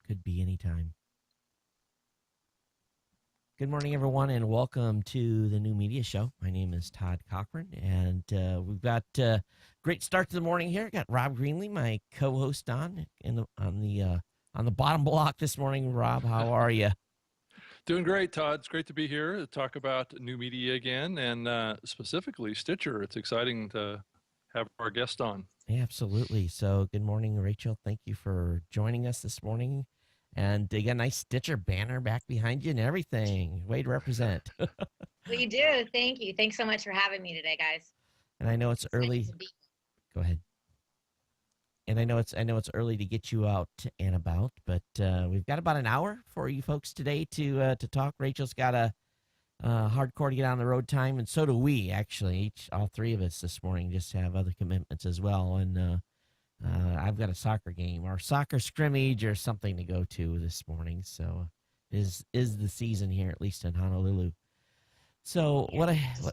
Could be anytime. Good morning, everyone, and welcome to the New Media Show. My name is Todd Cochran, and we've got a great start to the morning here. Got Rob Greenlee, my co-host, on the bottom block this morning. Rob, how are you? Doing great, Todd. It's great to be here to talk about new media again, and specifically Stitcher. It's exciting to have our guest on. Yeah, absolutely. So, good morning, Rachel. Thank you for joining us this morning. And you got a nice Stitcher banner back behind you and everything. Way to represent. Well, you do. Thank you. Thanks so much for having me today, guys. And I know it's early. Go ahead. And I know it's early to get you out and about, but we've got about an hour for you folks today to talk. Rachel's got a hardcore to get on the road time, and so do we actually. All three of us this morning just have other commitments as well, and I've got a soccer game or soccer scrimmage or something to go to this morning. So is the season here, at least in Honolulu. So Yeah.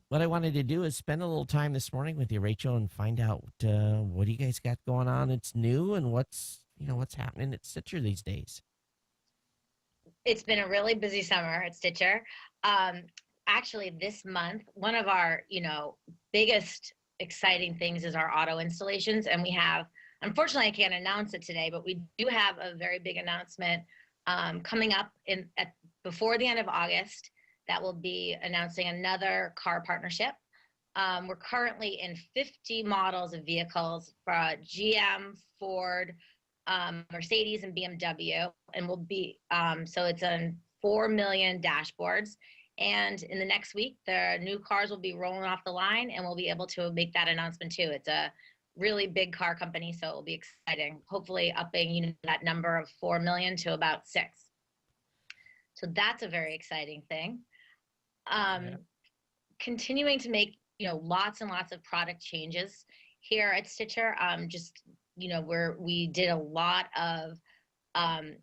what I wanted to do is spend a little time this morning with you, Rachel, and find out what do you guys got going on. It's new, and what's happening at Stitcher these days. It's been a really busy summer at Stitcher. Actually, this month, one of our, biggest exciting things is our auto installations. And we have, unfortunately, I can't announce it today, but we do have a very big announcement coming up before the end of August that will be announcing another car partnership. We're currently in 50 models of vehicles for GM, Ford, Mercedes, and BMW, and we'll be so it's on 4 million dashboards. And in the next week, the new cars will be rolling off the line, and we'll be able to make that announcement too. It's a really big car company, so it will be exciting. Hopefully, upping that number of 4 million to about 6. So that's a very exciting thing. Continuing to make lots and lots of product changes here at Stitcher. We did a lot of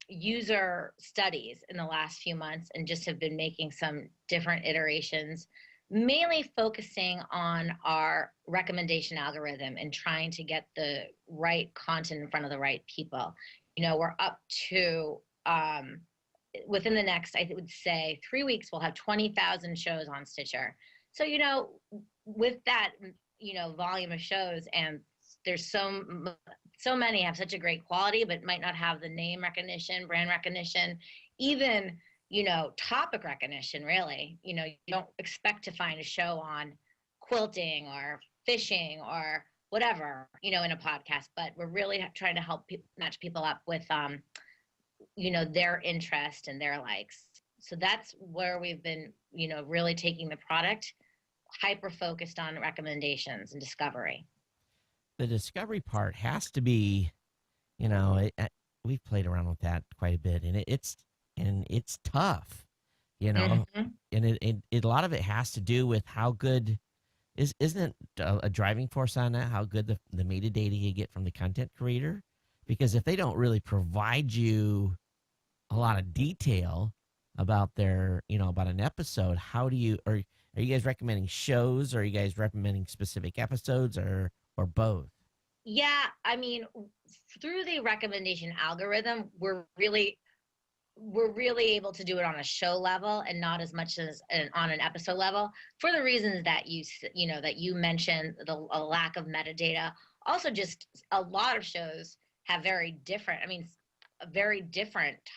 user studies in the last few months and just have been making some different iterations, mainly focusing on our recommendation algorithm and trying to get the right content in front of the right people. We're up to within the next, I would say, 3 weeks, we'll have 20,000 shows on Stitcher. So, with that, volume of shows, and there's so many have such a great quality, but might not have the name recognition, brand recognition, even, topic recognition, really. You don't expect to find a show on quilting or fishing or whatever, in a podcast, but we're really trying to help match people up with, their interest and their likes. So that's where we've been, really taking the product hyper-focused on recommendations and discovery. The discovery part has to be, we've played around with that quite a bit, and it's tough, Mm-hmm. and a lot of it has to do with how good isn't it a driving force on that, how good the metadata you get from the content creator, because if they don't really provide you a lot of detail about about an episode, how do you, are you guys recommending shows, or are you guys recommending specific episodes, or both? Yeah, I mean, through the recommendation algorithm, we're really able to do it on a show level and not as much as on an episode level, for the reasons that you mentioned, a lack of metadata. Also, just a lot of shows have very different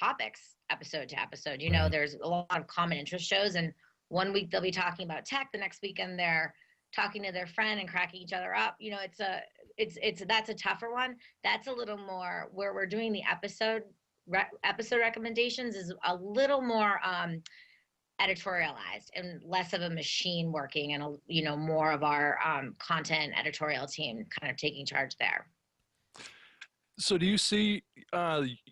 topics episode to episode. Right. There's a lot of common interest shows, and one week they'll be talking about tech, the next weekend they're talking to their friend and cracking each other up. That's a tougher one. That's a little more where we're doing the episode recommendations is a little more editorialized and less of a machine working, and more of our content editorial team kind of taking charge there. So do you see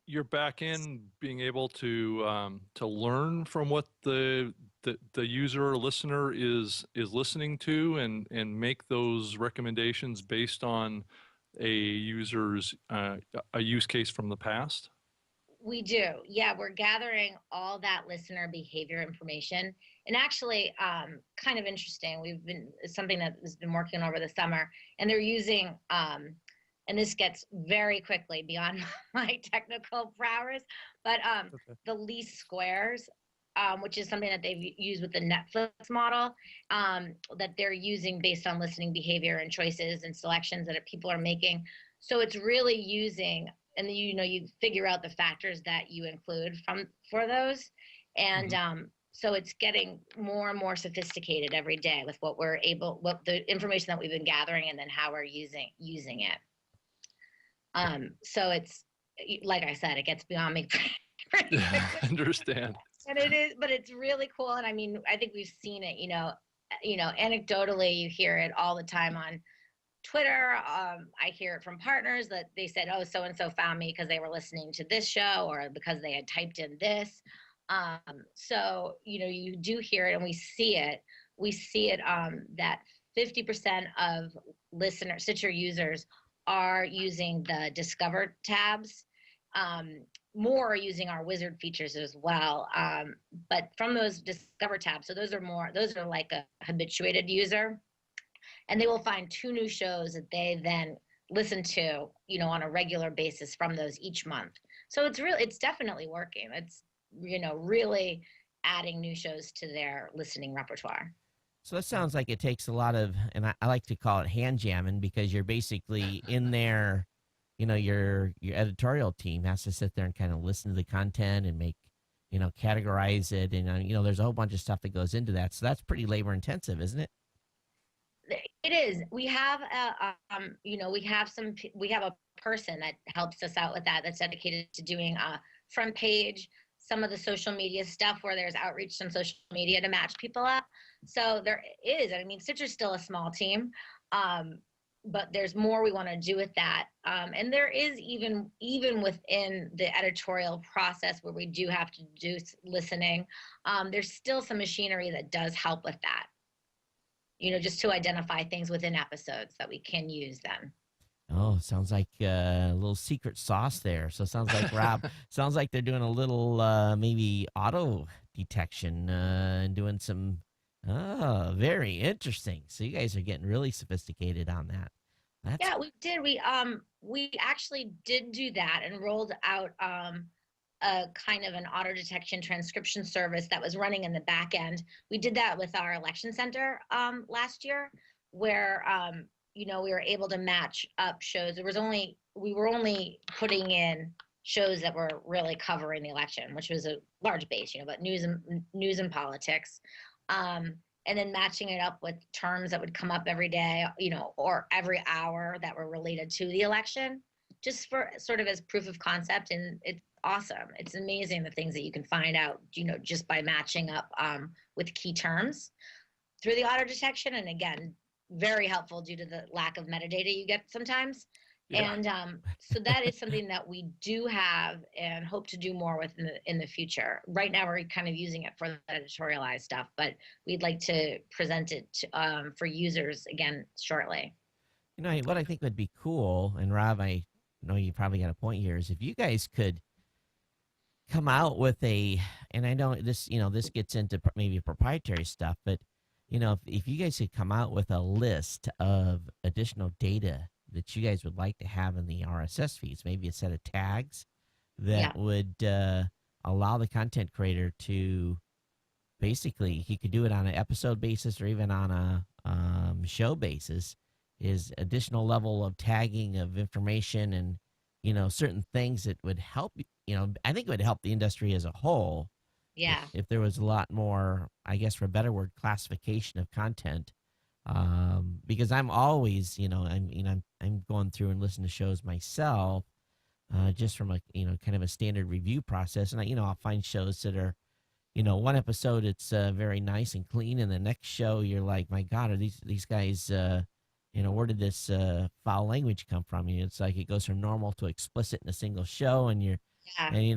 your back end being able to learn from what the user or listener is listening to, and make those recommendations based on a user's a use case from the past? We do. Yeah, we're gathering all that listener behavior information. And actually, kind of interesting, it's something that has been working over the summer, and they're using and this gets very quickly beyond my technical prowess, but Okay. the least squares, which is something that they've used with the Netflix model, that they're using based on listening behavior and choices and selections that people are making. So it's really using, and then, you figure out the factors that you include for those, and Mm-hmm. so it's getting more and more sophisticated every day with what the information that we've been gathering, and then how we're using it. So it's, like I said, it gets beyond me pretty Yeah, quickly. I understand. And it is, but it's really cool. And I mean, I think we've seen it, anecdotally, you hear it all the time on Twitter. I hear it from partners that they said, oh, so and so found me because they were listening to this show or because they had typed in this. So, you do hear it, and we see it. We see it, that 50% of Stitcher users are using the Discover tabs. More are using our wizard features as well. But from those Discover tabs, so those are like a habituated user, and they will find 2 new shows that they then listen to, on a regular basis from those each month. So it's definitely working. It's, really adding new shows to their listening repertoire. So that sounds like it takes a lot of, and I like to call it hand jamming, because you're basically in there. Your editorial team has to sit there and kind of listen to the content and make, categorize it, and there's a whole bunch of stuff that goes into that. So that's pretty labor intensive, isn't it? It is. We have we have a person that helps us out with that, that's dedicated to doing a front page, some of the social media stuff where there's outreach on social media to match people up. So there is, I mean, Stitcher's still a small team, but there's more we want to do with that. And there is, even within the editorial process where we do have to do listening, there's still some machinery that does help with that, just to identify things within episodes that we can use then. Oh, sounds like a little secret sauce there. So it sounds like Rob, sounds like they're doing a little maybe auto detection and doing some. Oh, very interesting. So you guys are getting really sophisticated on that. That's Yeah, we did. We actually did do that and rolled out a kind of an auto detection transcription service that was running in the back end. We did that with our election center last year, where we were able to match up shows. We were only putting in shows that were really covering the election, which was a large base, but news and politics. And then matching it up with terms that would come up every day, or every hour, that were related to the election, just for sort of as proof of concept. And it's awesome. It's amazing the things that you can find out, just by matching up with key terms through the auto detection. And again, very helpful due to the lack of metadata you get sometimes. Yeah. And so that is something that we do have and hope to do more with in the future. Right now, we're kind of using it for the editorialized stuff, but we'd like to present it for users again shortly. what I think would be cool, and Rob, I know you probably got a point here, is if you guys could come out with and I know this, this gets into maybe proprietary stuff, but if you guys could come out with a list of additional data that you guys would like to have in the RSS feeds, maybe a set of tags Yeah. that would allow the content creator to basically, he could do it on an episode basis or even on a show basis, is additional level of tagging of information and certain things that would help. I think it would help the industry as a whole Yeah. if there was a lot more, I guess for a better word, classification of content. Because I'm always, I'm going through and listening to shows myself, just from a kind of a standard review process, and I'll find shows that are, one episode it's very nice and clean, and the next show you're like, my God, are these guys, where did this foul language come from? It's like it goes from normal to explicit in a single show, and Yeah.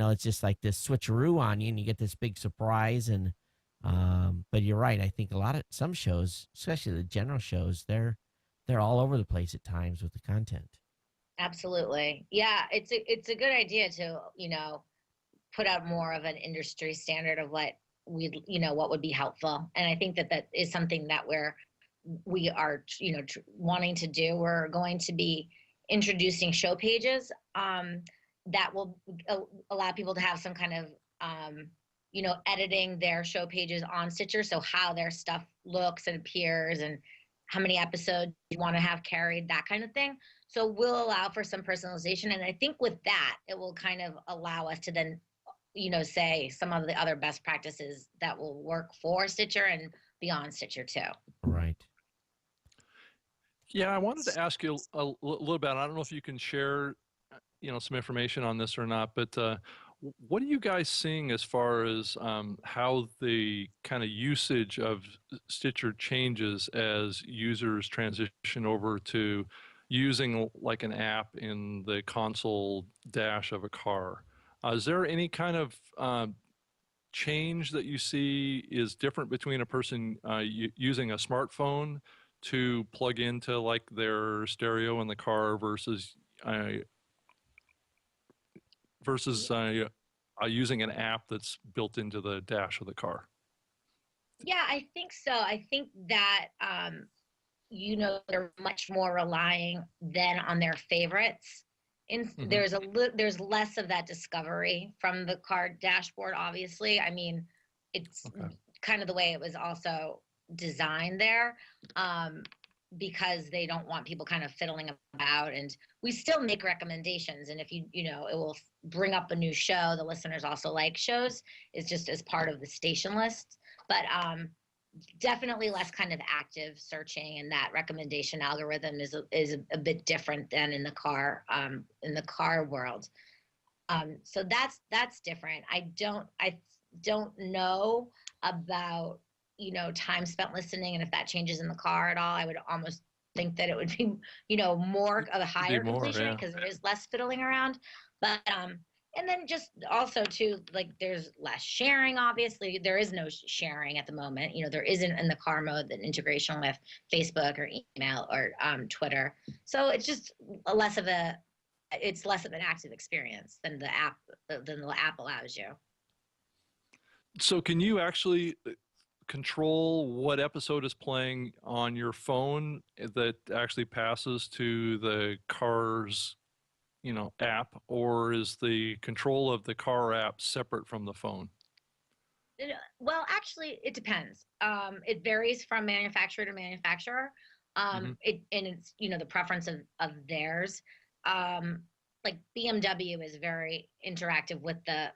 it's just like this switcheroo on you, and you get this big surprise. And but you're right. I think some shows, especially the general shows, they're all over the place at times with the content. Absolutely. Yeah, it's a good idea to, put out more of an industry standard of what what would be helpful. And I think that is something that we are, wanting to do. We're going to be introducing show pages that will allow people to have some kind of editing their show pages on Stitcher, so how their stuff looks and appears and how many episodes you want to have carried, that kind of thing. So we'll allow for some personalization, and I think with that it will kind of allow us to then say some of the other best practices that will work for Stitcher and beyond Stitcher too. Right. Yeah, I wanted to ask you a little bit. I don't know if you can share, some information on this or not, but what are you guys seeing as far as how the kind of usage of Stitcher changes as users transition over to using like an app in the console dash of a car? Is there any kind of change that you see is different between a person using a smartphone to plug into like their stereo in the car versus using an app that's built into the dash of the car? Yeah, I think so. I think that they're much more relying then on their favorites. There's less of that discovery from the car dashboard. Obviously, I mean, it's kind of the way it was also designed there, because they don't want people kind of fiddling about. And we still make recommendations, and if it will bring up a new show. The listeners also like shows. It's just as part of the station list, but definitely less kind of active searching, and that recommendation algorithm is a bit different than in the car world. So that's different. I don't know about time spent listening, and if that changes in the car at all. I would almost think that it would be more of a higher completion rate because there is less fiddling around. But and then just also too, like, there's less sharing. Obviously, there is no sharing at the moment. There isn't in the car mode the integration with Facebook or email or Twitter. So it's just less of an active experience than the app allows you. So can you actually control what episode is playing on your phone that actually passes to the car's app, or is the control of the car app separate from the phone? Well, actually, it depends. It varies from manufacturer to manufacturer. It's the preference of theirs. Like BMW is very interactive with the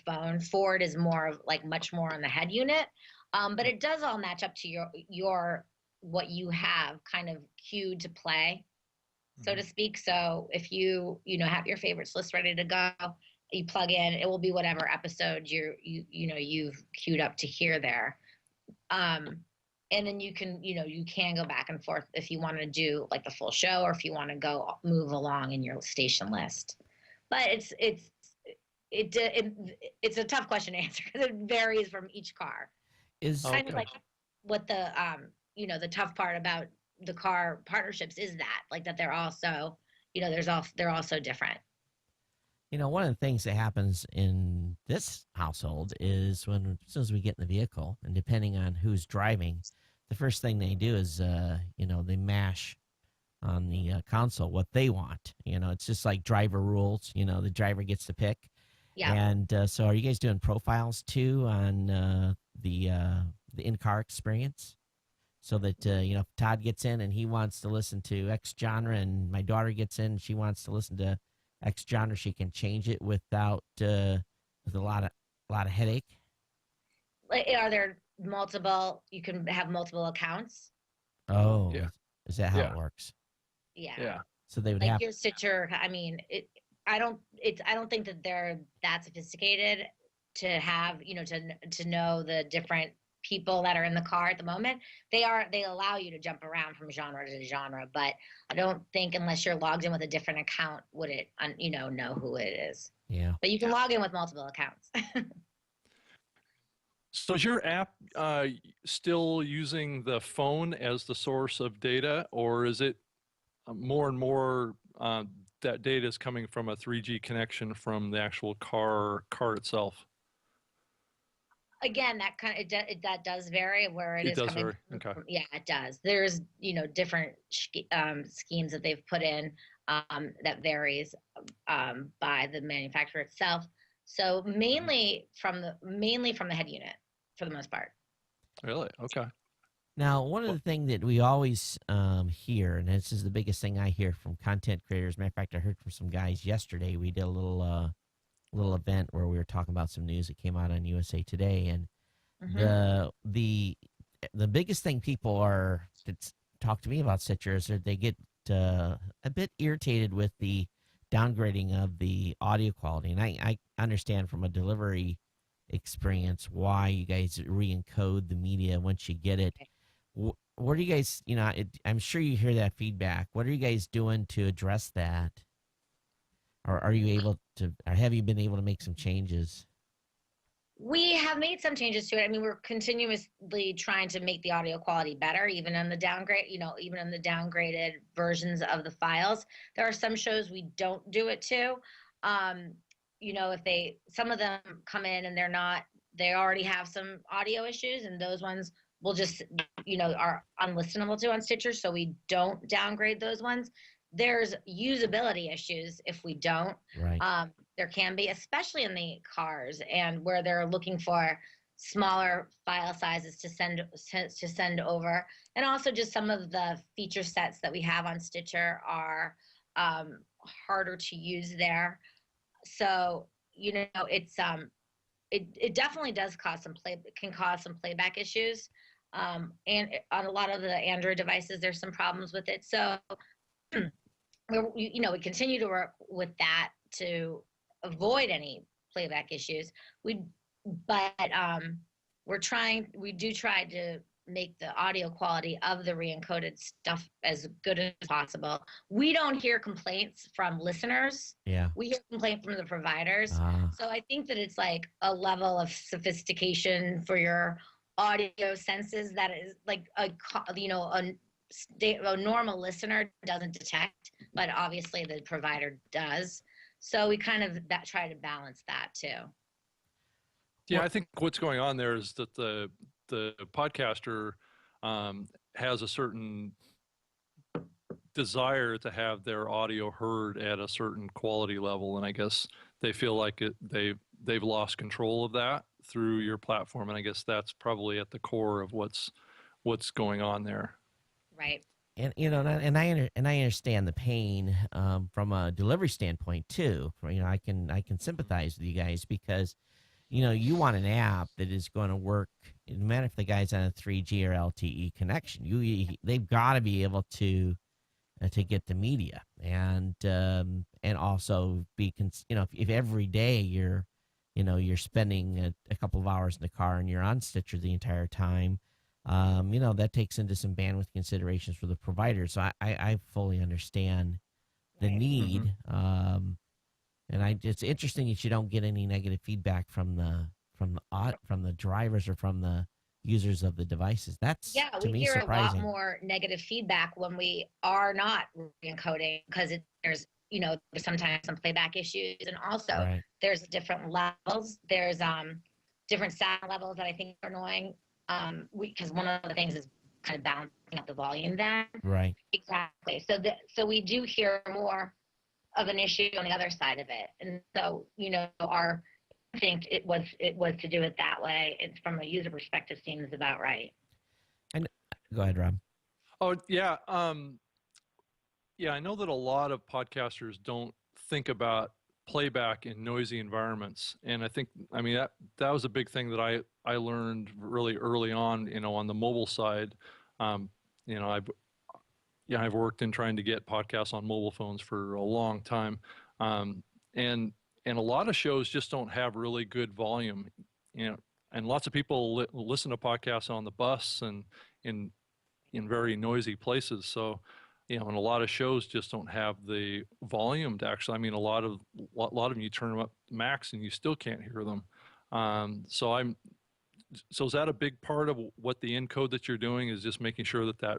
phone. Ford is more of much more on the head unit. But it does all match up to your what you have kind of queued to play, so to speak. So if you have your favorites list ready to go, you plug in, it will be whatever episode you've queued up to hear there. And then you can go back and forth if you want to do like the full show, or if you want to move along in your station list. But it's a tough question to answer because it varies from each car. Is kind of like what the the tough part about the car partnerships is that they're also they're also different. One of the things that happens in this household is as soon as we get in the vehicle, and depending on who's driving, the first thing they do is they mash on the console what they want. It's just like driver rules. The driver gets to pick. Yeah. And so are you guys doing profiles too on the in-car experience? So that, if Todd gets in and he wants to listen to X genre, and my daughter gets in and she wants to listen to X genre, she can change it with a lot of headache. Are there multiple? You can have multiple accounts. Oh, yeah. Is that how it works? Yeah. So they would have your Stitcher. I mean, I don't think that they're that sophisticated to have to know the different people that are in the car at the moment. They allow you to jump around from genre to genre, but I don't think unless you're logged in with a different account would it know who it is. Yeah. But you can log in with multiple accounts. So is your app still using the phone as the source of data, or is it more and more that data is coming from a 3G connection from the actual car itself? Again, that does vary where it is coming. Vary. Okay. Yeah, it does. There's different schemes that they've put in. that varies by the manufacturer itself. So mainly from the head unit for the most part. Really? Okay. Now, one of Well, the things that we always hear, and this is the biggest thing I hear from content creators. Matter of fact, I heard from some guys yesterday. We did a little event where we were talking about some news that came out on USA Today, and Hmm. the biggest thing people are that talk to me about Stitcher is that they get a bit irritated with the downgrading of the audio quality, and I understand from a delivery experience why you guys re-encode the media once you get it. What are you guys? I'm sure you hear that feedback. What are you guys doing to address that? Or are you able to? Or have you been able to make some changes? We have made some changes to it. I mean, we're continuously trying to make the audio quality better, even in the downgrade, even in the downgraded versions of the files. There are some shows we don't do it to. Um, if some of them come in and they already have some audio issues, and those ones will just, are unlistenable to on Stitcher. So we don't downgrade those ones. There's usability issues if we don't. Right. There can be, especially in the cars and where they're looking for smaller file sizes to send over. And also just some of the feature sets that we have on Stitcher are harder to use there. So, it definitely does can cause some playback issues. And on a lot of the Android devices, there's some problems with it. So we continue to work with that to avoid any playback issues. But we do try to make the audio quality of the re-encoded stuff as good as possible. We don't hear complaints from listeners. Yeah. We hear complaints from the providers. Ah. So I think that it's like a level of sophistication for your audio senses that is like a normal listener doesn't detect, but obviously the provider does. So we kind of try to balance that too. yeah, Well, I think what's going on there is that the podcaster has a certain desire to have their audio heard at a certain quality level, and I guess they feel like they've lost control of that through your platform, and I guess that's probably at the core of what's going on there. Right. and and I understand the pain from a delivery standpoint too. I can sympathize with you guys because you want an app that is going to work. No matter if the guy's on a 3G or LTE connection, they've got to be able to get the media and also if every day you're spending a couple of hours in the car and you're on Stitcher the entire time, that takes into some bandwidth considerations for the provider. So I fully understand the Right. need. And it's interesting that you don't get any negative feedback from the drivers or from the users of the devices. That's Yeah, to we me hear a lot surprising. more negative feedback when we are not re-encoding because there's sometimes some playback issues, and also Right. there's different levels. There's different sound levels that I think are annoying. Because one of the things is kind of balancing out the volume then. Right. Exactly. So we do hear more of an issue on the other side of it, and so our I think it was to do it that way. It's from a user perspective seems about right. And go ahead, Rob. Oh yeah, yeah. I know that a lot of podcasters don't think about playback in noisy environments, and I mean that was a big thing that I learned really early on. On the mobile side, um, you know, I've I've worked in trying to get podcasts on mobile phones for a long time, um, and and a lot of shows just don't have really good volume, you know, and lots of people listen to podcasts on the bus and in very noisy places. So, and a lot of shows just don't have the volume to actually. I mean, a lot of them you turn them up max and you still can't hear them. So is that a big part of what the encode that you're doing is just making sure that that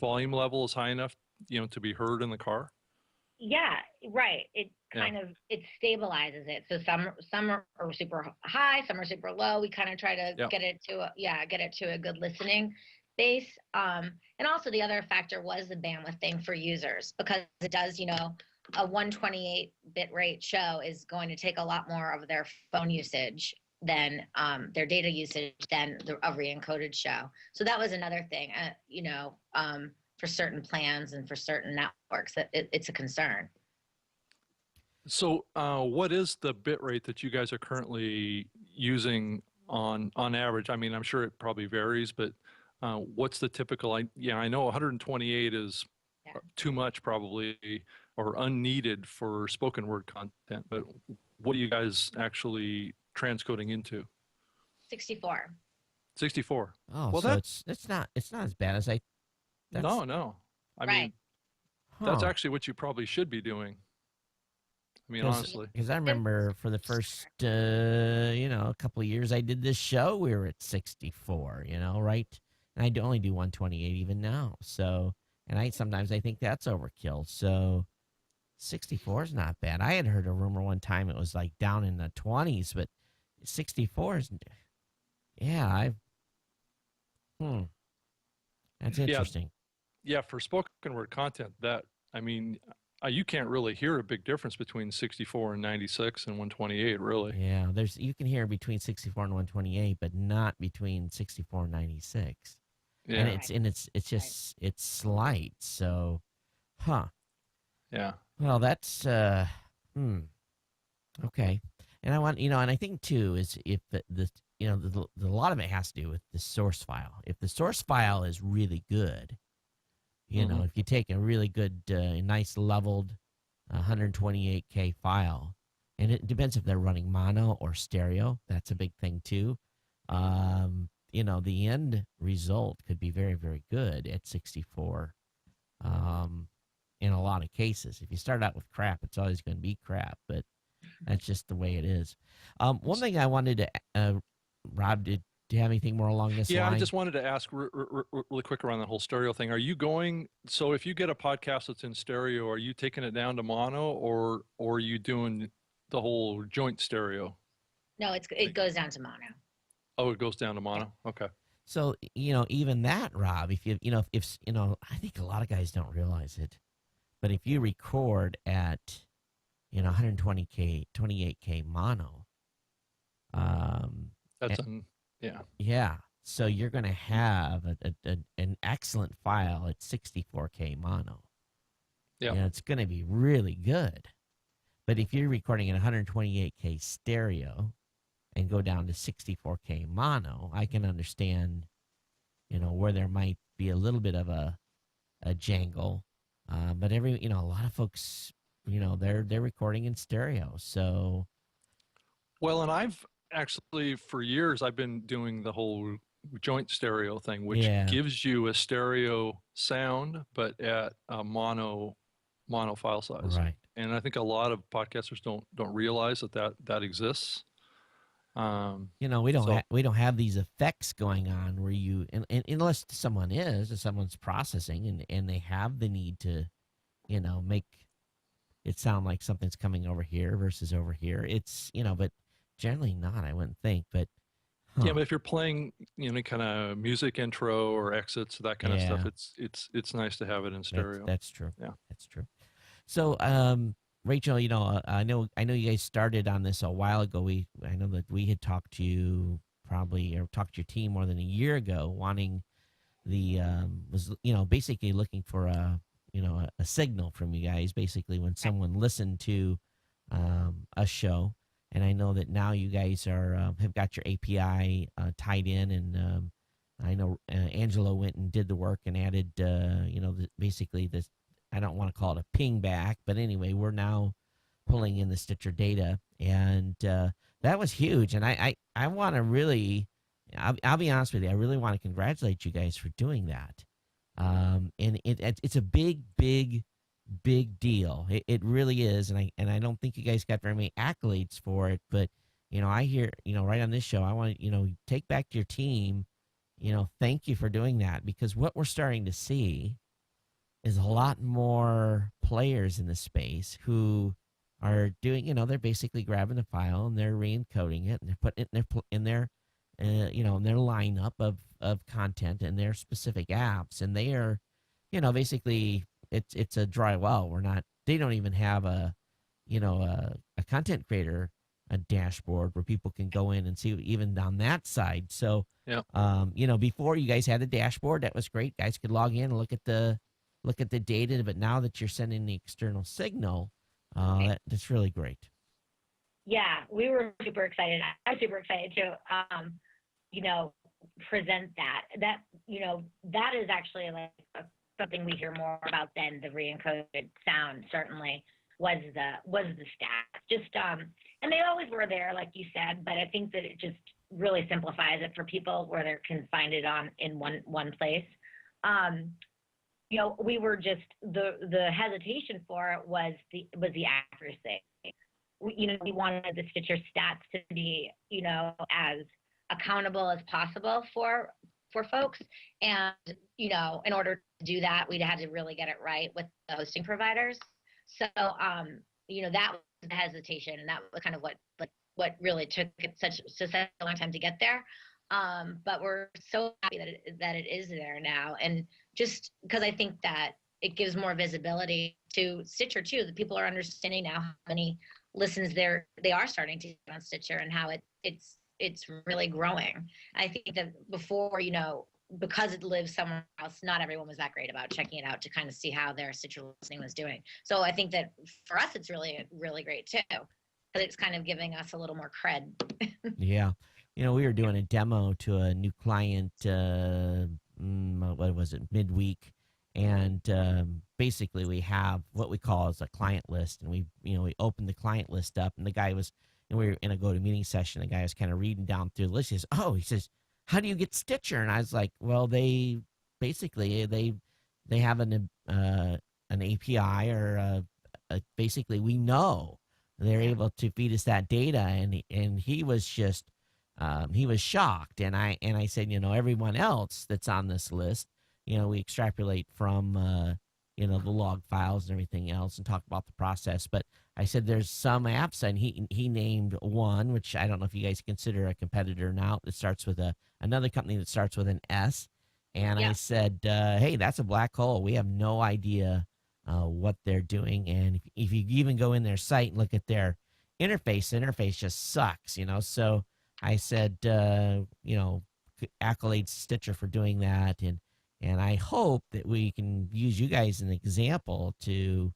volume level is high enough, to be heard in the car? Yeah, right. It Yeah. kind of it stabilizes it. So some are super high, some are super low. We kind of try to Yeah. get it to a good listening. base. And also the other factor was the bandwidth thing for users, because it does, a 128 bit rate show is going to take a lot more of their phone usage than their data usage than a re-encoded show. So that was another thing, for certain plans and for certain networks that it's a concern. So, what is the bit rate that you guys are currently using on average? I mean, I'm sure it probably varies, but what's the typical? I know 128 is Yeah. too much probably, or unneeded for spoken word content. But what are you guys actually transcoding into? 64. 64. Oh, Well, so it's not as bad as I. That's no. I Right. mean, that's huh. actually what you probably should be doing. I mean, Because honestly. I remember for the first a couple of years I did this show, we were at 64, right? And I only do 128 even now. So, and sometimes I think that's overkill. So 64 is not bad. I had heard a rumor one time it was like down in the 20s, but 64 is, yeah, hmm, that's Yeah, interesting. yeah, for spoken word content, I mean, you can't really hear a big difference between 64 and 96 and 128, really. Yeah, you can hear between 64 and 128, but not between 64 and 96. And Yeah, it's Right. just it's slight. So, huh. yeah, Well, that's hmm. Okay. And I want, and I think too is if a lot of it has to do with the source file. If the source file is really good, hmm, if you take a really good, nice leveled 128K file, and it depends if they're running mono or stereo. That's a big thing too. The end result could be very, very good at 64. Um, in a lot of cases, if you start out with crap, it's always going to be crap, but that's just the way it is. One thing I wanted to, Rob, do you have anything more along this yeah. I line? just wanted to ask really quick around that whole stereo thing. Are you going? So, if you get a podcast that's in stereo, are you taking it down to mono, or are you doing the whole joint stereo No, it thing? goes down to mono. Oh, it goes down to Yeah. mono. Okay. So, even that, Rob, if if I think a lot of guys don't realize it, but if you record at, 120K, 28K mono, That's eh, yeah, yeah, so you're going to have an excellent file at 64K mono. yeah. It's going to be really good. But if you're recording at 128K stereo and go down to 64K mono, I can understand, where there might be a little bit of a jangle. But a lot of folks, they're recording in stereo. So Well, and I've actually, for years, I've been doing the whole joint stereo thing, which yeah, gives you a stereo sound, but at a mono file size. right. And I think a lot of podcasters don't realize that exists. So We don't have these effects going on where and unless if someone's processing and they have the need to, make it sound like something's coming over here versus over here. It's, but generally not, I wouldn't think. But, yeah, huh. but if you're playing, kind of music intro or exits, that kind of stuff, Yeah, it's nice to have it in stereo. that's true. Yeah. That's true. So, Rachel, I know you guys started on this a while ago. I know that we had talked to you probably or talked to your team more than a year ago, wanting was basically looking for a signal from you guys, basically when someone listened to a show. And I know that now you guys have got your API tied in, and I know Angelo went and did the work and added basically this. I don't want to call it a ping back, but anyway, we're now pulling in the Stitcher data, and that was huge. And I want to really, I'll be honest with you, I really want to congratulate you guys for doing that. And it's a big, big, big deal. It really is, and I don't think you guys got very many accolades for it. But I hear right on this show, I want to take back to your team. Thank you for doing that, because what we're starting to see is a lot more players in the space who are doing, they're basically grabbing a file and they're re-encoding it and they're putting it in their their lineup of content and their specific apps, and they are, basically it's a dry well. They don't even have a content creator a dashboard where people can go in and see even on that side. So, Yeah. before you guys had a dashboard, that was great. Guys could log in and look at the data, but now that you're sending the external signal, that's really great. Yeah, we were super excited. I was super excited to, you know, present that. That is actually like something we hear more about than the re-encoded sound. Certainly was the stats. Just and they always were there, like you said. But I think that it just really simplifies it for people where they can find it in one place. We were just the hesitation for it was the accuracy. We wanted the Stitcher stats to be, as accountable as possible for folks. And, in order to do that, we'd had to really get it right with the hosting providers. So, that was the hesitation, and that was kind of what really took it such a long time to get there. But we're so happy that it is there now. And just because I think that it gives more visibility to Stitcher too, that people are understanding now how many listens they are starting to get on Stitcher and how it's really growing. I think that before, because it lives somewhere else, not everyone was that great about checking it out to kind of see how their Stitcher listening was doing. So I think that for us, it's really, really great too, because it's kind of giving us a little more cred. Yeah. We were doing a demo to a new client, what was it, midweek. And basically, we have what we call as a client list. And we opened the client list up, and the guy was, and we were in a go-to-meeting session. The guy was kind of reading down through the list. He says, how do you get Stitcher? And I was like, well, they have an API or basically we know they're able to feed us that data. And he was just he was shocked. And I said, everyone else that's on this list, we extrapolate from the log files and everything else and talk about the process. But I said there's some apps, and he named one, which I don't know if you guys consider a competitor now. It starts with another company that starts with an S. And I said, hey, that's a black hole. We have no idea what they're doing. And if you even go in their site and look at their interface, the interface just sucks, So I said, accolades Stitcher for doing that. And I hope that we can use you guys as an example to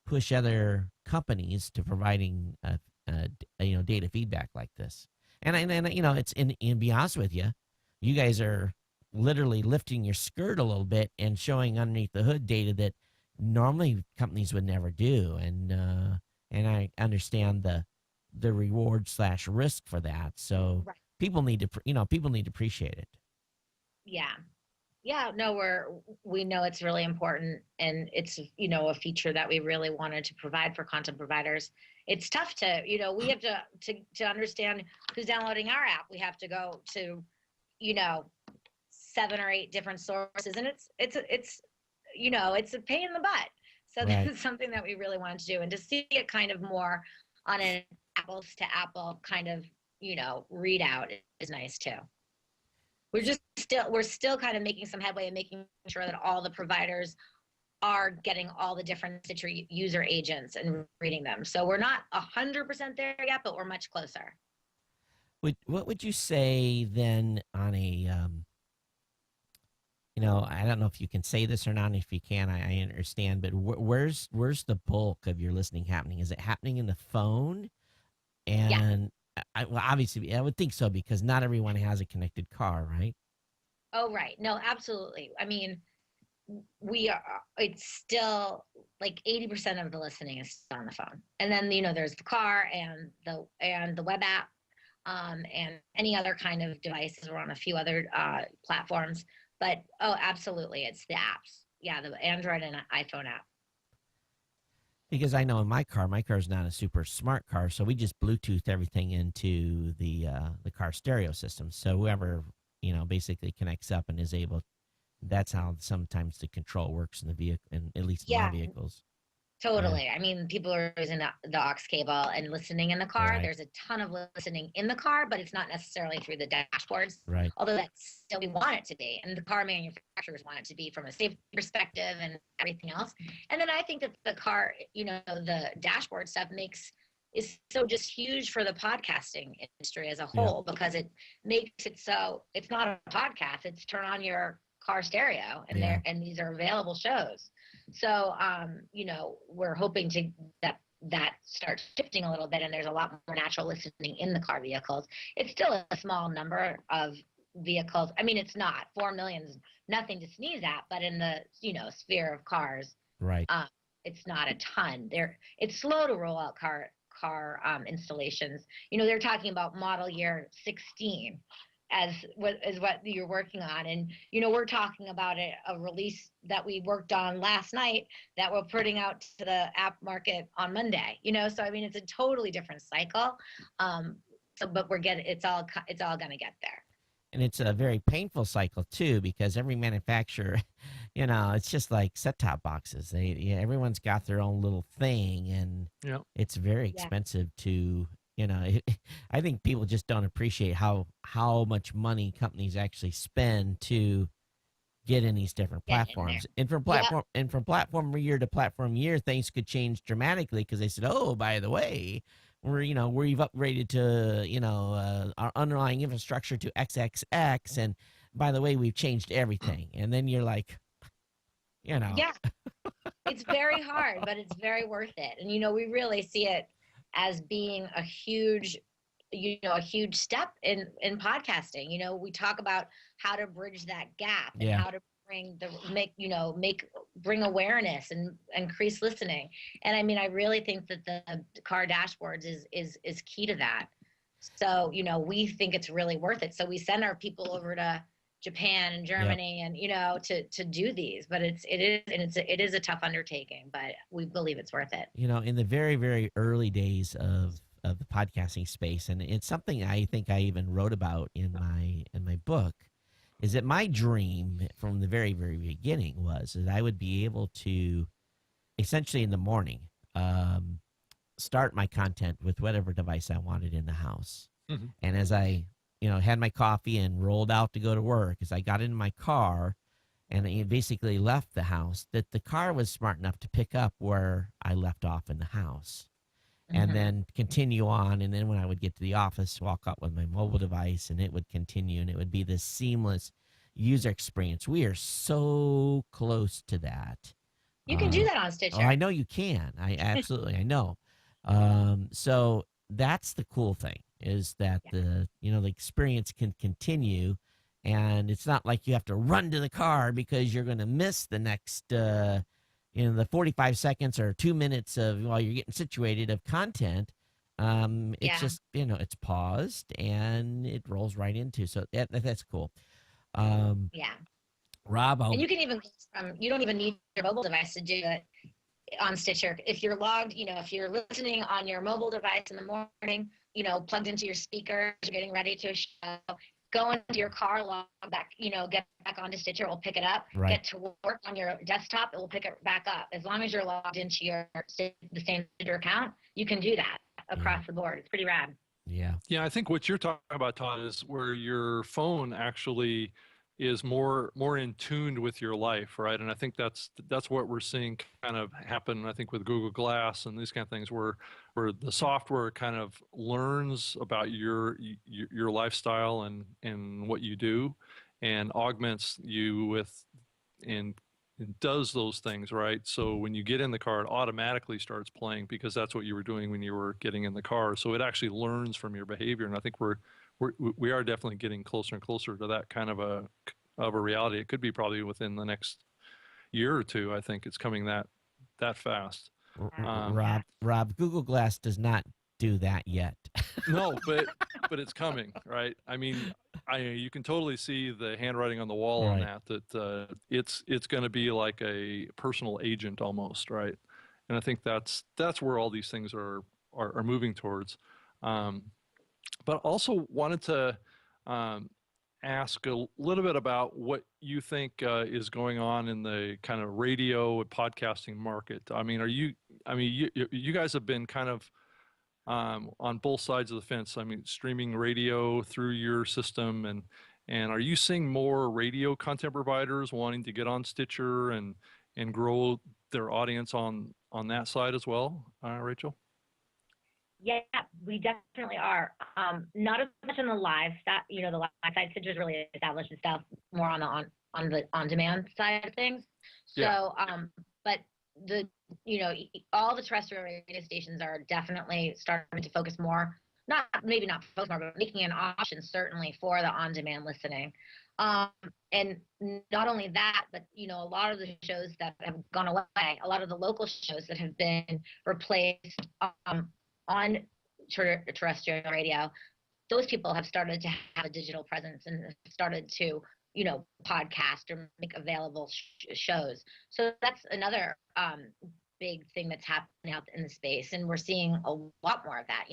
push other companies to providing data feedback like this. And it's in be honest with you, you guys are literally lifting your skirt a little bit and showing underneath the hood data that normally companies would never do. And I understand the reward / risk for that. So Right. people need to appreciate it. Yeah, no, we know it's really important, and it's a feature that we really wanted to provide for content providers. It's tough to we have to understand who's downloading our app. We have to go to 7 or 8 different sources, and it's a pain in the butt. So Right. that's something that we really wanted to do, and to see it kind of more on an apples to apple kind of readout is nice too. We're still kind of making some headway and making sure that all the providers are getting all the different Stitcher user agents and reading them. So we're not 100% there yet, but we're much closer. What would you say then on a I don't know if you can say this or not. If you can, I understand. But where's the bulk of your listening happening? Is it happening in the phone? And well, obviously, I would think so, because not everyone has a connected car, right? Oh, right. No, absolutely. I mean, it's still like 80% of the listening is on the phone. And then, there's the car and the web app, and any other kind of devices. We're on a few other platforms. But, oh, absolutely, it's the apps. Yeah, the Android and iPhone app. Because I know in my car is not a super smart car, so we just Bluetooth everything into the car stereo system. So whoever basically connects up and is able, that's how sometimes the control works in the vehicle, and at least in my vehicles. Totally. I mean, people are using the aux cable and listening in the car. Right. There's a ton of listening in the car, but it's not necessarily through the dashboards, Right. although that's still we want it to be. And the car manufacturers want it to be from a safety perspective and everything else. And then I think that the car, the dashboard stuff is so just huge for the podcasting industry as a Yeah. whole because it makes it so it's not a podcast, it's turn on your car stereo and Yeah. these are available shows. So, we're hoping to that starts shifting a little bit, and there's a lot more natural listening in the car vehicles. It's still a small number of vehicles. I mean, it's not 4 million is nothing to sneeze at, but in the sphere of cars, Right. it's not a ton. It's slow to roll out car installations. They're talking about model year 16 as what you're working on, and we're talking about a release that we worked on last night that we're putting out to the app market on Monday. So I mean it's a totally different cycle, but it's all going to get there. And it's a very painful cycle too, because every manufacturer, it's just like set-top boxes. Everyone's got their own little thing, and Yeah. it's very expensive to, I think people just don't appreciate how much money companies actually spend to get in these different platforms. And from platform year to platform year, things could change dramatically because they said, "Oh, by the way, we've upgraded to our underlying infrastructure to XXX, and by the way, we've changed everything." And then you're like, Yeah, it's very hard, but it's very worth it. And we really see it as being a huge step in podcasting. We talk about how to bridge that gap and how to bring awareness and increase listening. And I mean, I really think that the car dashboards is key to that. So, we think it's really worth it. So we send our people over to Japan and Germany and, to do these, but it is a tough undertaking, but we believe it's worth it. In the very, very early days of the podcasting space, and it's something I think I even wrote about in my book, is that my dream from the very, very beginning was that I would be able to essentially in the morning start my content with whatever device I wanted in the house. Mm-hmm. And as I, had my coffee and rolled out to go to work, as I got in my car and I basically left the house, that the car was smart enough to pick up where I left off in the house. And then continue on. And then when I would get to the office, walk up with my mobile device, and it would continue, and it would be this seamless user experience. We are so close to that. You can do that on Stitcher. Oh, I know you can. I absolutely, I know. So that's the cool thing, is that the experience can continue, and it's not like you have to run to the car because you're going to miss the next the 45 seconds or 2 minutes of while you're getting situated of content. It's just, it's paused and it rolls right into. So that's cool. Rob, and you can even you don't even need your mobile device to do it on Stitcher. If you're logged, if you're listening on your mobile device in the morning, plugged into your speakers, you're getting ready to a show, go into your car, log back, get back onto Stitcher, it will pick it up. Right. Get to work on your desktop, it will pick it back up. As long as you're logged into the same Stitcher account, you can do that across the board. It's pretty rad. Yeah. Yeah, I think what you're talking about, Todd, is where your phone actually is more in tuned with your life, right? And I think that's what we're seeing kind of happen, I think, with Google Glass and these kind of things, where the software kind of learns about your lifestyle and what you do, and augments you with and does those things, right? So when you get in the car, it automatically starts playing because that's what you were doing when you were getting in the car. So it actually learns from your behavior, and I think we are definitely getting closer and closer to that kind of a reality. It could be probably within the next year or two. I think it's coming that fast. Rob, Google Glass does not do that yet. No, but it's coming, right? I mean, you can totally see the handwriting on the wall on that it's going to be like a personal agent almost, right? And I think that's where all these things are moving towards. But also wanted to ask a little bit about what you think is going on in the kind of radio and podcasting market. I mean, you guys have been kind of on both sides of the fence. I mean, streaming radio through your system, and are you seeing more radio content providers wanting to get on Stitcher and grow their audience on that side as well, Rachel? Yeah, we definitely are. Not as much on the live stuff, the live side. Stitcher's really established itself more on the on-demand side of things. Yeah. So, but the all the terrestrial radio stations are definitely starting to focus more, maybe not focus more, but making an option certainly for the on-demand listening. And not only that, but a lot of the shows that have gone away, a lot of the local shows that have been replaced on terrestrial radio, those people have started to have a digital presence and started to podcast or make available shows. So that's another big thing that's happening out in the space, and we're seeing a lot more of that.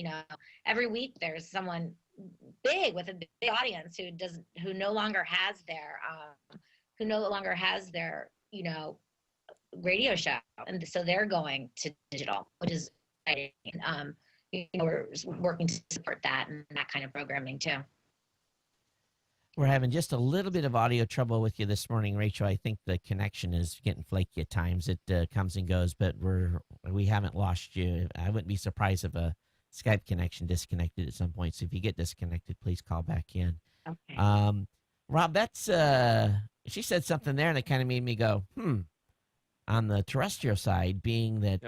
Every week there's someone big with a big audience who no longer has their radio show, and so they're going to digital, which is exciting. We're working to support that and that kind of programming too. We're having just a little bit of audio trouble with you this morning, Rachel. I think the connection is getting flaky at times. It comes and goes, but we haven't lost you. I wouldn't be surprised if a Skype connection disconnected at some point. So if you get disconnected, please call back in. Okay. Rob, that's she said something there, and it kind of made me go, On the terrestrial side, being that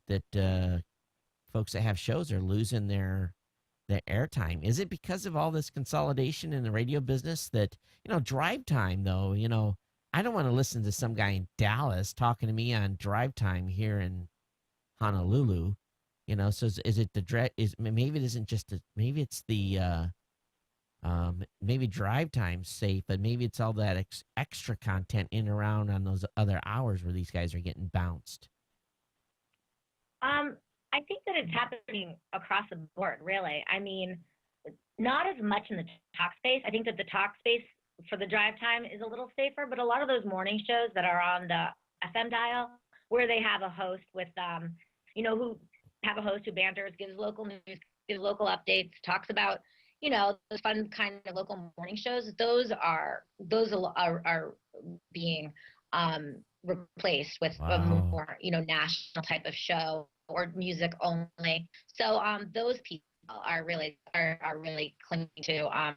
that folks that have shows are losing their airtime. Is it because of all this consolidation in the radio business that, drive time though, I don't want to listen to some guy in Dallas talking to me on drive time here in Honolulu, so is it maybe it isn't just maybe it's the, maybe drive time's safe, but maybe it's all that extra content in and around on those other hours where these guys are getting bounced. I think that it's happening across the board, really. I mean, not as much in the talk space. I think that the talk space for the drive time is a little safer, but a lot of those morning shows that are on the FM dial, where they have a host with, who banters, gives local news, gives local updates, talks about, those fun kind of local morning shows. Those are being replaced with a more, national type of show or music only. So those people are really clinging to are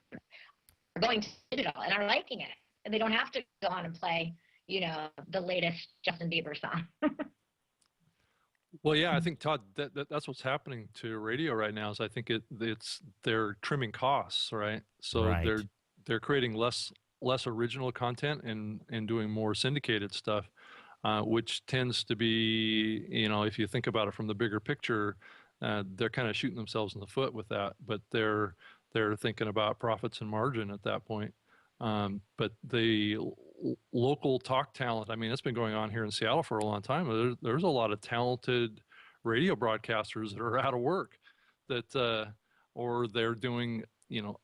going to digital and are liking it, and they don't have to go on and play the latest Justin Bieber song. Well, yeah, I think, Todd, that's what's happening to radio right now. Is I think they're trimming costs, right? So Right. they're creating less original content and doing more syndicated stuff. Which tends to be, if you think about it from the bigger picture, they're kind of shooting themselves in the foot with that. But they're thinking about profits and margin at that point. But the local talk talent, I mean, it's been going on here in Seattle for a long time. There's a lot of talented radio broadcasters that are out of work, or they're doing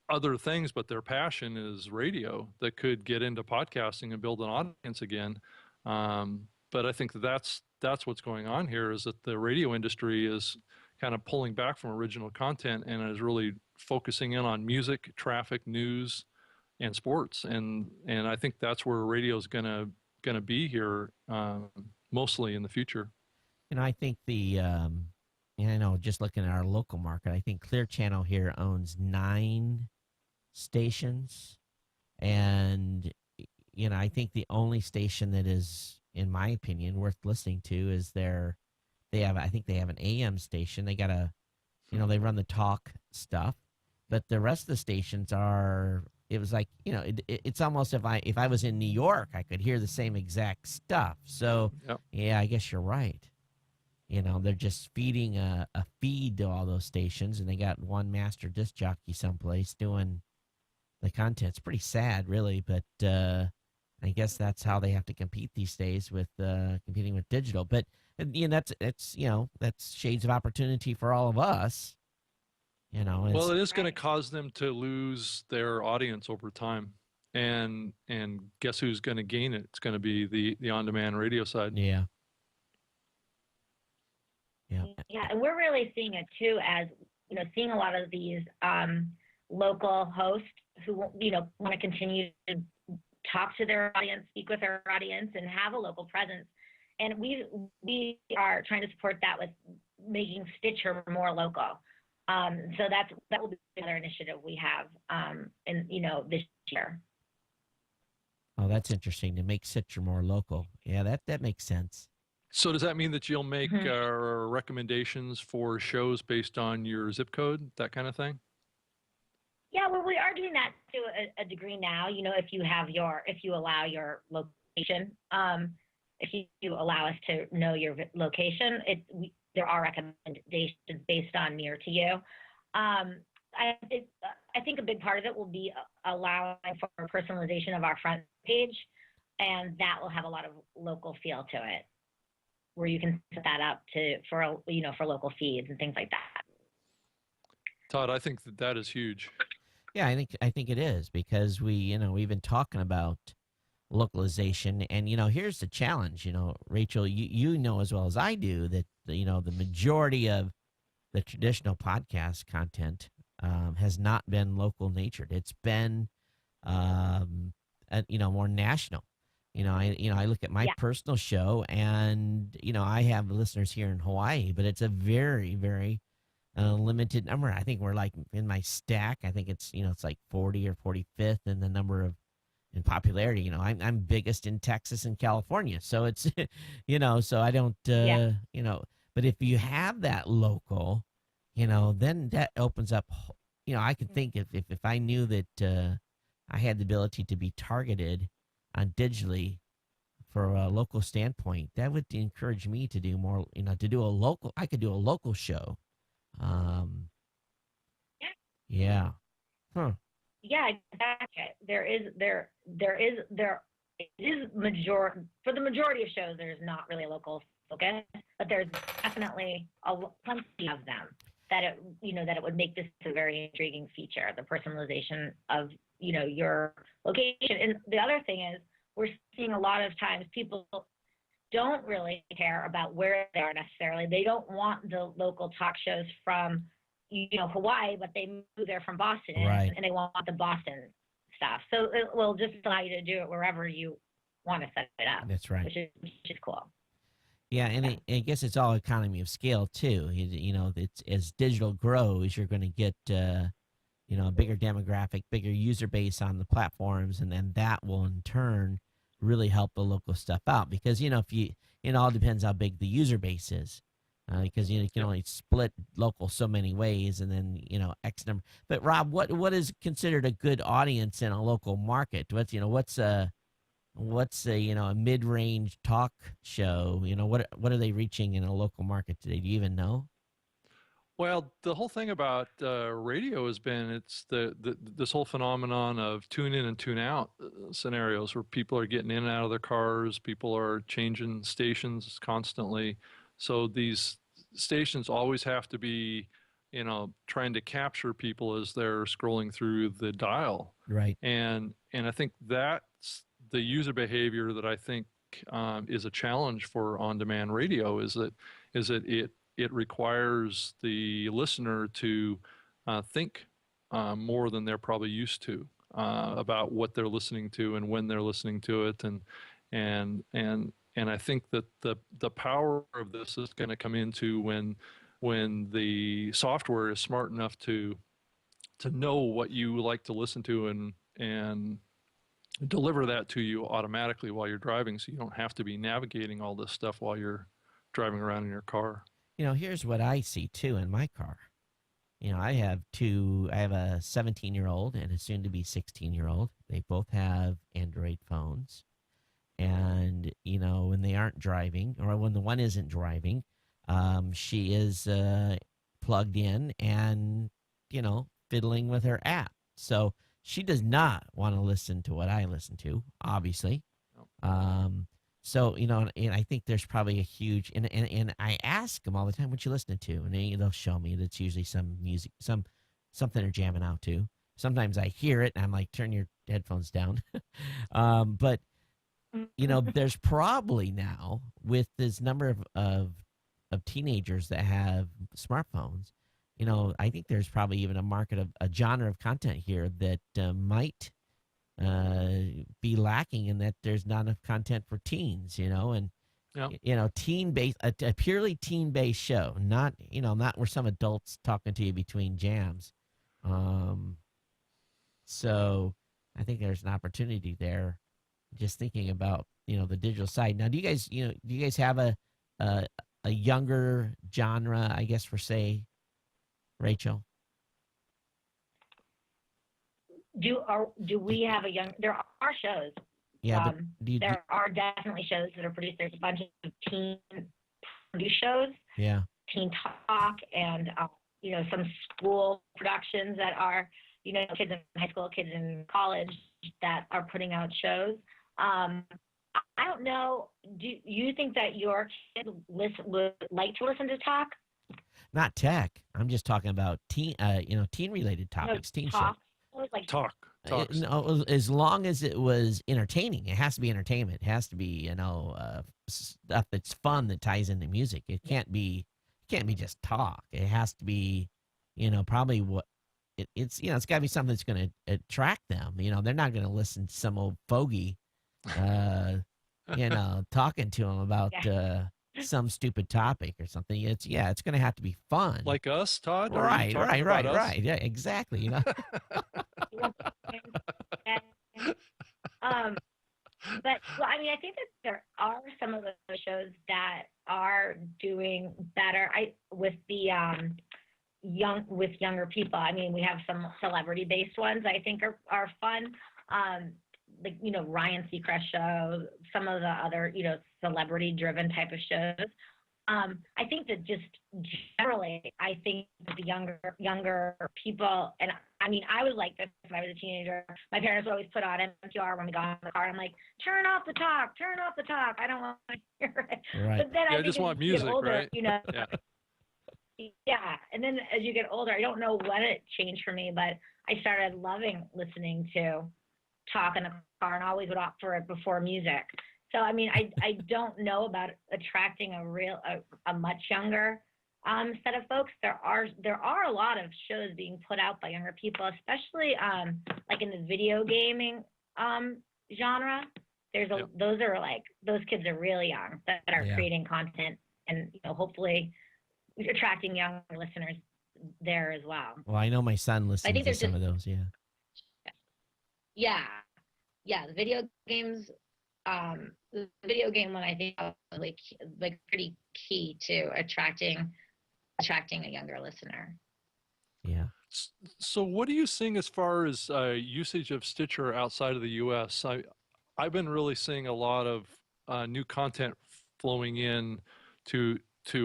other things, but their passion is radio, that could get into podcasting and build an audience again. But I think that's what's going on here, is that the radio industry is kind of pulling back from original content and is really focusing in on music, traffic, news, and sports. And I think that's where radio is gonna be here mostly in the future. I think and I know, just looking at our local market, I think Clear Channel here owns 9 stations, and I think the only station that is, in my opinion, worth listening to is I think they have an AM station. They got they run the talk stuff, but the rest of the stations it was like, it's almost if I was in New York, I could hear the same exact stuff. So Yep. Yeah, I guess you're right. They're just feeding a feed to all those stations, and they got one master disc jockey someplace doing the content. It's pretty sad, really, but I guess that's how they have to compete these days with competing with digital. But that's shades of opportunity for all of us. Well, It's it is going to Right. cause them to lose their audience over time. And guess who's going to gain it? It's going to be the on-demand radio side. yeah, yeah, Yeah, and we're really seeing it too as, seeing a lot of these local hosts who, want to continue to talk to their audience, speak with their audience, and have a local presence. And we are trying to support that with making Stitcher more local. So that will be another initiative we have, in this year. Oh, that's interesting to make Citra more local. Yeah, that makes sense. So does that mean that you'll make Mhm. recommendations for shows based on your zip code, that kind of thing? Yeah, well, we are doing that to a degree now. If you allow your location, if you allow us to know your location, there are recommendations based on near to you. I think a big part of it will be allowing for personalization of our front page, and that will have a lot of local feel to it, where you can set that up for local feeds and things like that. Todd, I think that is huge. Yeah, I think it is because we've been talking about localization, and here's the challenge. Rachel, you know as well as I do that the majority of the traditional podcast content has not been local natured. It's been more national. I look at my Yeah. personal show, and I have listeners here in Hawaii, but it's a very, very limited number. I think we're like in my stack. I think it's like 40 or 45th in the number of in popularity. I'm biggest in Texas and California, so it's so I don't Yeah. But if you have that local, then that opens up. I could think if I knew that I had the ability to be targeted on digitally for a local standpoint, that would encourage me to do more. To do a local, I could do a local show. Um, Yeah. yeah. Huh. Yeah, exactly. It is for the majority of shows. There's not really a local focus, but there's definitely plenty of them that it would make this a very intriguing feature. The personalization of your location, and the other thing is we're seeing a lot of times people don't really care about where they are necessarily. They don't want the local talk shows from Hawaii, but they moved there from Boston, Right. and they want the Boston stuff. So it will just allow you to do it wherever you want to set it up, That's right. which is cool. Yeah, and Yeah. I guess it's all economy of scale too. It's as digital grows, you're going to get a bigger demographic, bigger user base on the platforms, and then that will in turn really help the local stuff out. Because if you, it all depends how big the user base is, because you can Yep. only split local so many ways, and then X number. But Rob, what is considered a good audience in a local market? What's a mid-range talk show? What are they reaching in a local market today? Do you even know? Well, the whole thing about radio has been it's this whole phenomenon of tune in and tune out scenarios where people are getting in and out of their cars, people are changing stations constantly. So these stations always have to be, trying to capture people as they're scrolling through the dial. Right. And I think that's the user behavior that I think is a challenge for on-demand radio is that it requires the listener to think more than they're probably used to about what they're listening to and when they're listening to it, and I think that the power of this is going to come into when the software is smart enough to know what you like to listen to and deliver that to you automatically while you're driving, so you don't have to be navigating all this stuff while you're driving around in your car. Here's what I see too in my car. I have a 17-year-old and a soon to be 16-year-old. They both have Android phones. And, when they aren't driving or when the one isn't driving, she is plugged in and, fiddling with her app. So she does not want to listen to what I listen to, obviously. So, and I think there's probably a and I ask them all the time, what you listening to? And they'll show me that's usually some music, some something they're jamming out to. Sometimes I hear it and I'm like, turn your headphones down. But there's probably now with this number of teenagers that have smartphones, I think there's probably even a market of a genre of content here that might be lacking in that there's not enough content for teens, and Yeah. teen based a purely teen based show, not where some adults talking to you between jams. Um, so I think there's an opportunity there. Just thinking about the digital side. Now, do you guys have a a younger genre? I guess for say, Rachel. Do we have a young? There are shows. Yeah, but There are definitely shows that are produced. There's a bunch of teen produced shows, yeah. teen talk, and some school productions that are kids in high school, kids in college that are putting out shows. I don't know. Do you think that your kids would like to listen to talk? Not tech. I'm just talking about teen related topics, teen shows. Talk. Like Talks. No, as long as it was entertaining, it has to be entertainment. It has to be stuff that's fun that ties into music. It can't be just talk. It has to be, probably what it's got to be something that's going to attract them. They're not going to listen to some old fogey, talking to them about some stupid topic or something. It's going to have to be fun. Like us, Todd? Are Right, you talking about us? right. Yeah, exactly. But I mean, I think that there are some of the shows that are doing better. With the younger people. I mean, we have some celebrity based ones I think are fun. Like Ryan Seacrest show, some of the other celebrity driven type of shows. I think that just generally, I think that the younger people, and I mean, I was like this when I was a teenager. My parents would always put on NPR when we got in the car. I'm like, turn off the talk. I don't want to hear it. Right. But then I just want music, older, right? Yeah. Yeah. And then as you get older, I don't know when it changed for me, but I started loving listening to talk in the car and always would opt for it before music. So I mean, I don't know about attracting a much younger set of folks. There are a lot of shows being put out by younger people, especially like in the video gaming genre. Those kids are really young that are creating content and hopefully attracting young listeners there as well. Well, I know my son listens to some of those. Yeah. The video games. The video game one I think is like pretty key to attracting a younger listener. Yeah. So what are you seeing as far as usage of Stitcher outside of the U.S.? I've been really seeing a lot of new content flowing in to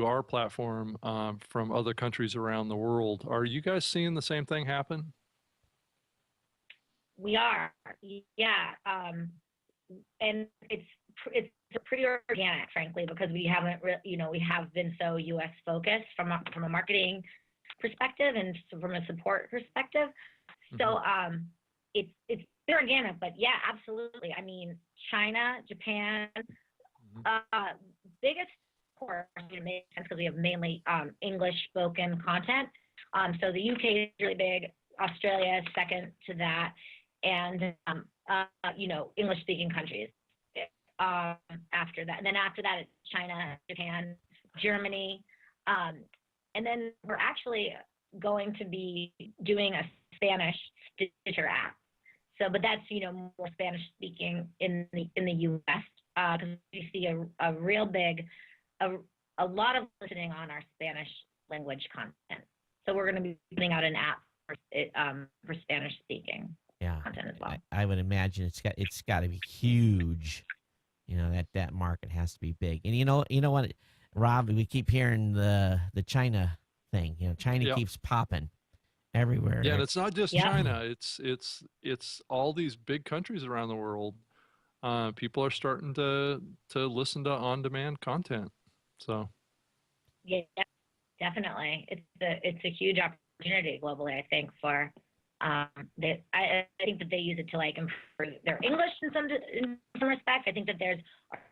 our platform from other countries around the world. Are you guys seeing the same thing happen? We are, yeah, and it's pretty organic, frankly, because we haven't, we have been so U.S. focused from a marketing perspective and from a support perspective. So it's organic, but yeah, absolutely. I mean, China, Japan, biggest course makes sense because we have mainly English spoken content. So the UK is really big. Australia is second to that, and English speaking countries after that. And then after that, it's China, Japan, Germany, and then we're actually going to be doing a Spanish Stitcher app. So, but that's more Spanish speaking in the U.S. Because we see a real big a lot of listening on our Spanish language content. So we're going to be putting out an app for Spanish speaking content as well. I would imagine it's got to be huge. That market has to be big. And you know what, Rob, we keep hearing the China thing. China keeps popping everywhere. Yeah, and it's not just China. It's all these big countries around the world. People are starting to listen to on-demand content. So yeah, definitely, it's a huge opportunity globally, I think, for I think that they use it to like improve their English in some respects. I think that there's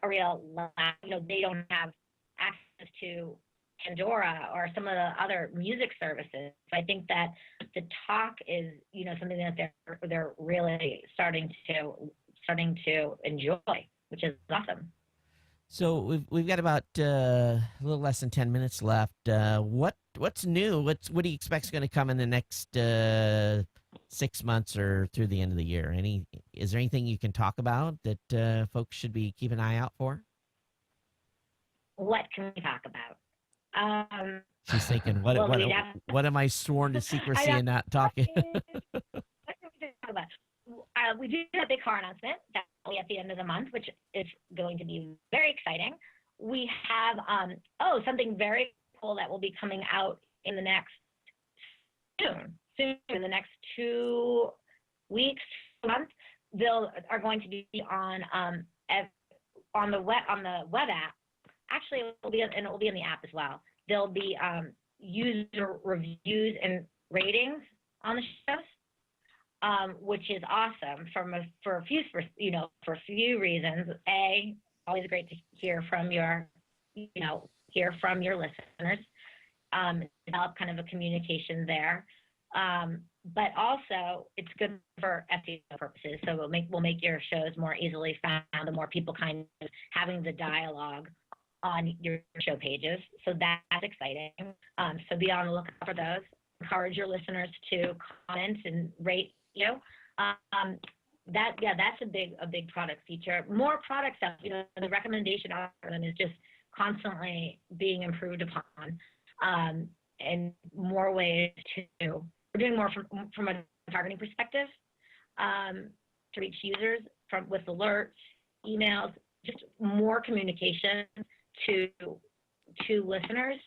a real lack, they don't have access to Pandora or some of the other music services. I think that the talk is, something that they're really starting to enjoy, which is awesome. So we've got about a little less than 10 minutes left. What's new? What do you expect is going to come in the next 6 months or through the end of the year? Is there anything you can talk about that folks should be keeping an eye out for? What can we talk about? She's thinking, what am I sworn to secrecy and not talking? What can we talk about? We do have a big car announcement that will be at the end of the month, which is going to be very exciting. We have something very cool that will be coming out in the next soon, in the next 2 weeks, months. They are going to be on the web app. Actually, it will be in the app as well. There'll be user reviews and ratings on the shows, which is awesome for a few reasons. A, always great to hear from your listeners, develop kind of a communication there. But also it's good for SEO purposes. So we'll make your shows more easily found, the more people kind of having the dialogue on your show pages. So that's exciting. So be on the lookout for those. Encourage your listeners to comment and rate you. That's a big product feature. More product stuff, the recommendation algorithm is just constantly being improved upon. And more ways we're doing more from a targeting perspective, to reach users with alerts, emails, just more communication to listeners,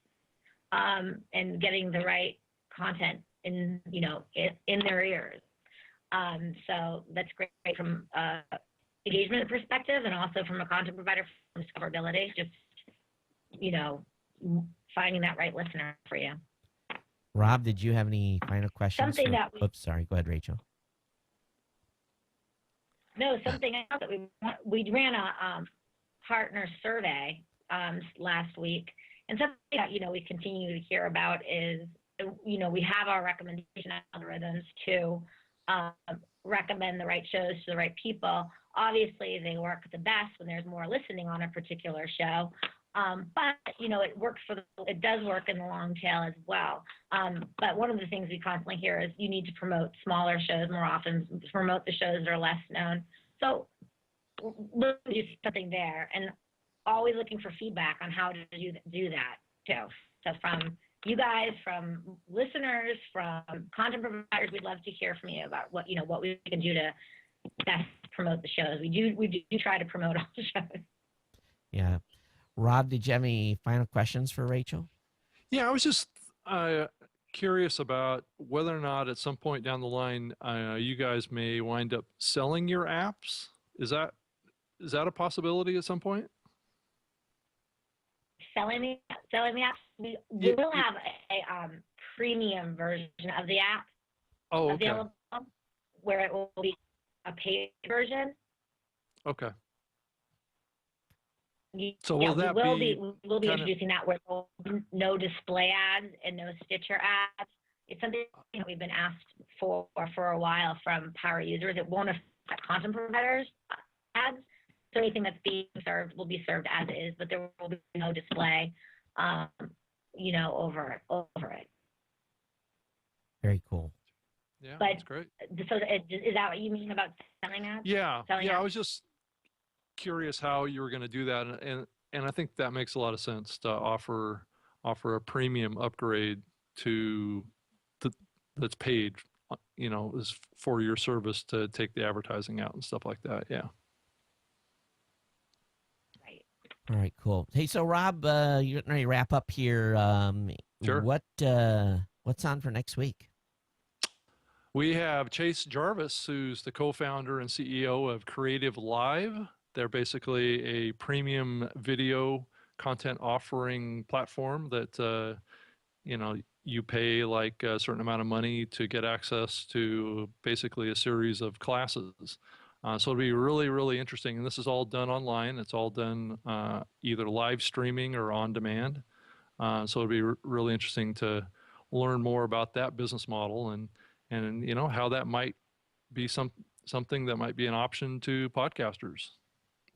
and getting the right content in their ears. So that's great from engagement perspective, and also from a content provider discoverability, just finding that right listener for you. Rob, did you have any final questions? Something Oops, sorry. Go ahead, Rachel. No, something else that we ran a partner survey last week, and something that we continue to hear about is we have our recommendation algorithms to recommend the right shows to the right people. Obviously, they work the best when there's more listening on a particular show. But it does work in the long tail as well. But one of the things we constantly hear is you need to promote smaller shows more often, promote the shows that are less known. So we'll do something there, and always looking for feedback on how to do that too. So from you guys, from listeners, from content providers, we'd love to hear from you about what we can do to best promote the shows. We do try to promote all the shows. Yeah. Rob, did you have any final questions for Rachel? Yeah, I was just curious about whether or not at some point down the line, you guys may wind up selling your apps. Is that a possibility at some point? Selling the apps. We will have a premium version of the app available, where it will be a paid version. Okay. So we'll be introducing that, where there will be no display ads and no Stitcher ads. It's something we've been asked for a while from power users. It won't affect content providers ads. So anything that's being served will be served as is, but there will be no display, over it. Very cool. Yeah, but, that's great. So is that what you mean about selling ads? Yeah, selling ads? I was just curious how you were going to do that, and I think that makes a lot of sense to offer a premium upgrade that's paid, is for your service to take the advertising out and stuff like that. Yeah. Right. All right, cool. Hey, so Rob, you're getting ready to wrap up here. Sure. What's on for next week? We have Chase Jarvis, who's the co-founder and CEO of Creative Live. They're basically a premium video content offering platform that, you pay like a certain amount of money to get access to basically a series of classes. So it'll be really, really interesting. And this is all done online. It's all done either live streaming or on demand. So it'll be really interesting to learn more about that business model and how that might be something that might be an option to podcasters.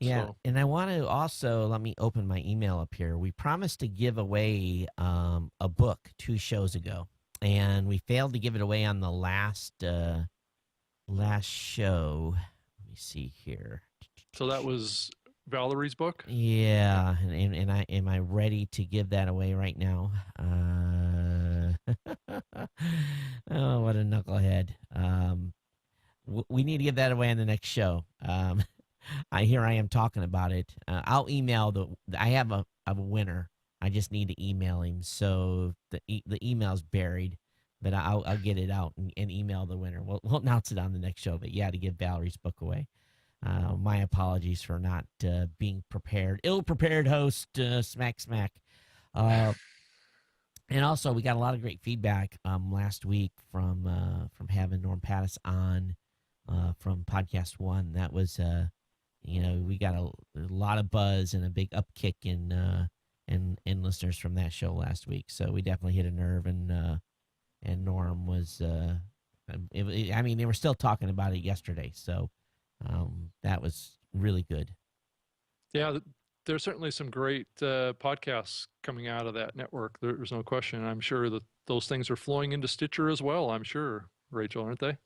Yeah, So and I want to also let me open my email up here. We promised to give away a book 2 shows ago, and we failed to give it away on the last show. Let me see here. so that was Valerie's book. Yeah, and I am I ready to give that away right now? Oh, what a knucklehead! We need to give that away on the next show. I am talking about it. I'll email I have a winner. I just need to email him. So the email's buried, but I'll get it out and email the winner. We'll announce it on the next show. But yeah, to give Valerie's book away. My apologies for not being prepared. Ill prepared host. Smack smack. Uh, and also, we got a lot of great feedback last week from having Norm Pattis on from Podcast One. That was we got a lot of buzz and a big upkick in listeners from that show last week. So we definitely hit a nerve, and Norm was. I mean, they were still talking about it yesterday, so that was really good. Yeah, there's certainly some great podcasts coming out of that network. There's no question. I'm sure that those things are flowing into Stitcher as well. I'm sure, Rachel, aren't they?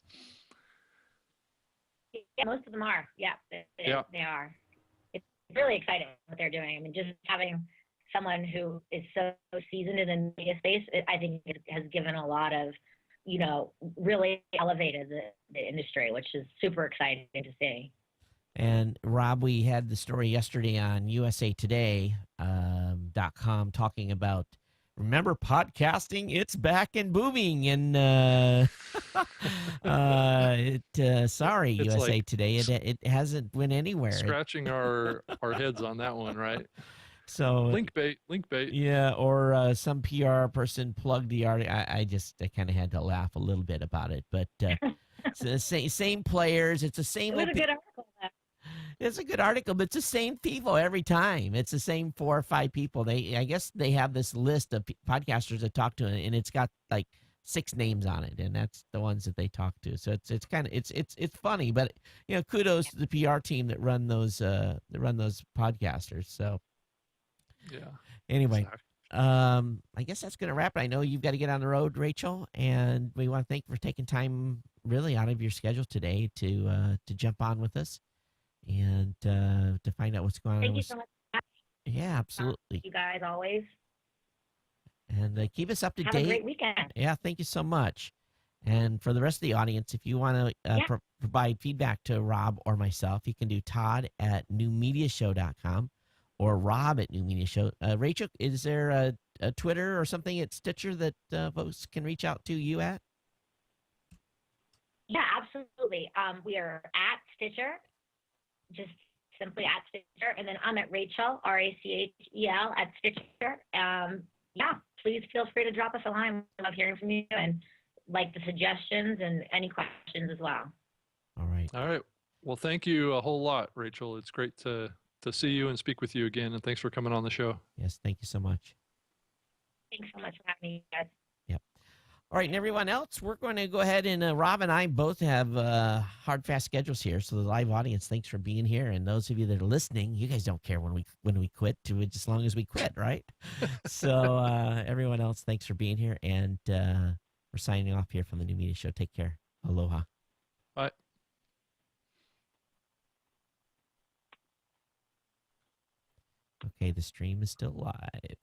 Yeah, most of them are. Yeah, Yeah. they are. It's really exciting what they're doing. I mean, just having someone who is so seasoned in the media space, I think it has given a lot of, really elevated the industry, which is super exciting to see. And Rob, we had the story yesterday on usatoday.com talking about, remember podcasting? It's back and booming. And sorry, It's USA like Today, it hasn't went anywhere. scratching our heads on that one, right? So Link bait. yeah, or some PR person plugged the article. I kind of had to laugh a little bit about it, but it's the same players. It's the same. It was a good article. It's a good article, but it's the same people every time. It's the same 4 or 5 people. I guess they have this list of podcasters that talk to it, and it's got like 6 names on it, and that's the ones that they talk to. So it's kind of it's funny, but kudos to the PR team that run those podcasters. So Yeah. anyway, Exactly. I guess that's going to wrap it. I know you've got to get on the road, Rachel, and we want to thank you for taking time really out of your schedule today to jump on with us and to find out what's going on. Thank you so much. Yeah, absolutely. You guys always. And keep us up to Have date. a great weekend. Yeah, thank you so much. And for the rest of the audience, if you want to provide feedback to Rob or myself, you can do Todd at newmediashow.com or Rob at New Media Show. Rachel, is there a Twitter or something at Stitcher that folks can reach out to you at? Yeah, absolutely. We are at Stitcher, just simply at Stitcher. And then I'm at Rachel, Rachel, at Stitcher. Please feel free to drop us a line. I love hearing from you and like the suggestions and any questions as well. All right. Well, thank you a whole lot, Rachel. It's great to see you and speak with you again. And thanks for coming on the show. Yes, thank you so much. Thanks so much for having me, guys. Yep. All right, and everyone else, we're going to go ahead and Rob and I both have hard, fast schedules here. So the live audience, thanks for being here, and those of you that are listening, you guys don't care when we quit, as long as we quit, right? So everyone else, thanks for being here, and we're signing off here from the New Media Show. Take care. Aloha. Bye. Okay, the stream is still live.